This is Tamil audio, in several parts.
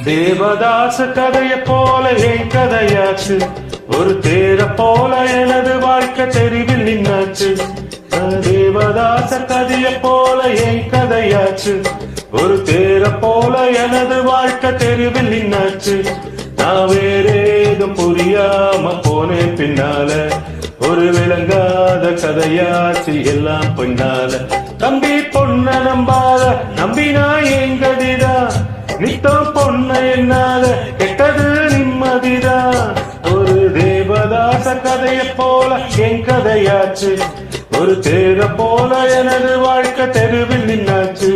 தேவதாச கதைய போல என் கதையாச்சு, ஒரு தேர போல எனது வாழ்க்கை தெருவில் நின்னாச்சு. தேவதாச கதைய போல என் கதையாச்சு, ஒரு தேர போல எனது வாழ்க்கை தெருவில் நின்னாச்சு. நான் வேறேதும் புரியாம போனேன் பின்னால, ஒரு விளங்காத கதையாச்சு எல்லாம் பின்னால. தம்பி பொண்ண நம்பாத நம்பினா என் கதிதான், நித்தம் பொண்ண என்னாத கெட்டது நிம்மதிதான். ஒரு தேவதாச கதைய போல என் கதையாச்சு, ஒரு தேர போல எனது வாழ்க்கை தெருவில் நின்னாச்சு.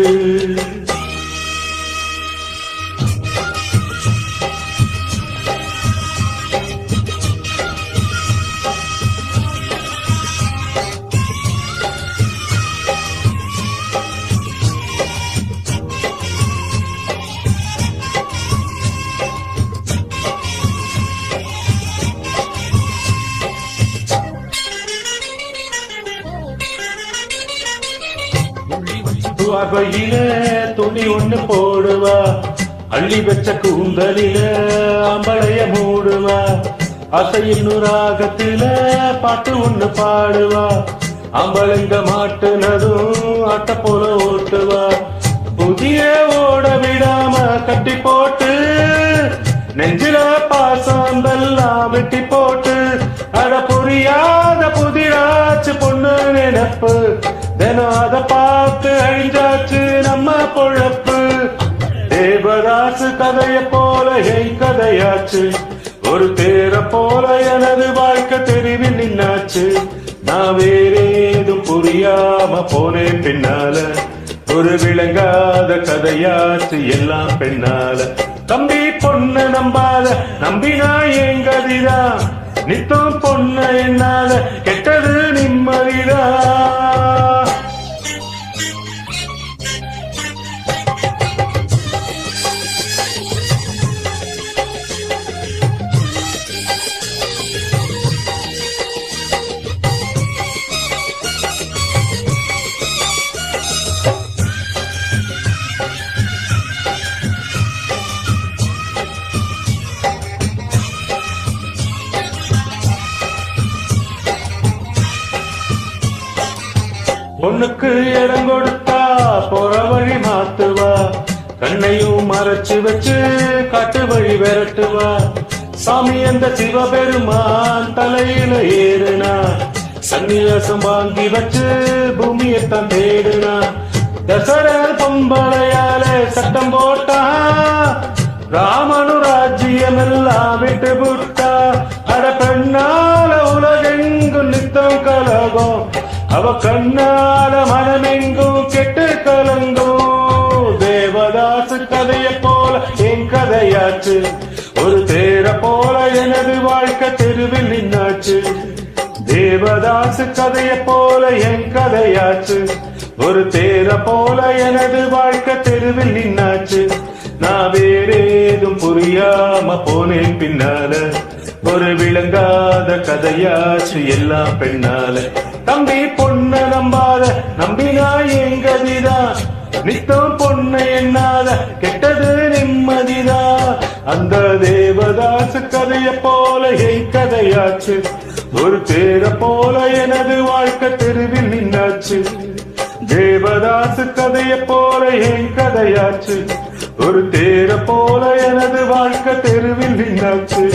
வகையில துணி ஒண்ணு போடுவா, அள்ளி வச்ச கூந்தலில அம்பளைய மூடுவா, அசையின் ராகத்தில பாட்டு ஒண்ணு பாடுவா, அம்பளைங்க மாட்டுனதும் ஆட்ட போல ஓட்டுவா. புதிய ஓட விடாம கட்டி போட்டு, நெஞ்சில பாசந்தெல்லாம் வெட்டி போட்டு, அட புரியாத புதிராச்சு பொண்ணு நினைப்பு, தினம் அதை பார்த்து அழிஞ்சாச்சு நம்ம பொழப்பு. தேவதாச கதைய போல என் கதையாச்சு, ஒரு தேர போல எனது வாழ்க்கை தெருவில் நின்னாச்சு. நான் வேறேதும் புரியாம போனேன் பின்னால, ஒரு விளங்காத கதையாச்சு எல்லாம் பெண்ணால. தம்பி பொண்ண நம்பாத நம்பினா என் கதிதான், நித்தம் பொண்ண என்னால கெட்டது நிம்மதிதான். பொண்ணுக்கு இடம் கொடுத்தா போற வழி மாத்துவா, கண்ணையும் மறைச்சு வச்சு காட்டு வழி விரட்டுவா. சாமி அந்த சிவபெருமான் தலையில ஏறுனா, சன்னியாசம் வாங்கி வச்சு பூமியத்தான் தேடுனா. தசரர் பொம்பளையால சட்டம் போட்டா, ராமனு ராஜ்யம் எல்லாம் விட்டு புட்டா. அட பெண்ணால உலகெங்கும் நித்தம் கலகம், அவ கண்ணால மனமெங்கும் கெட்டு கலங்கும். தேவதாச கதைய போல என் கதையாச்சு, ஒரு தேர போல எனது வாழ்க்கை தெருவில் நின்னாச்சு. தேவதாச கதைய போல என் கதையாச்சு, ஒரு தேர போல எனது வாழ்க்கை தெருவில் நின்னாச்சு. நான் வேறேதும் புரியாம போனேன் பின்னால, ஒரு விளங்காத கதையாச்சு எல்லாம் பெண்ணால. தம்பி பொண்ண நம்பாத நம்பினா என் கதிதான், நித்தம் பொண்ண என்னாத கெட்டது நிம்மதிதான். அந்த தேவதாச கதைய போல என் கதையாச்சு, ஒரு தேர போல எனது வாழ்க்கை தெருவில் நின்னாச்சு. தேவதாச கதைய போல என் கதையாச்சு, ஒரு தேர போல எனது வாழ்க்கை தெருவில் நின்னாச்சு.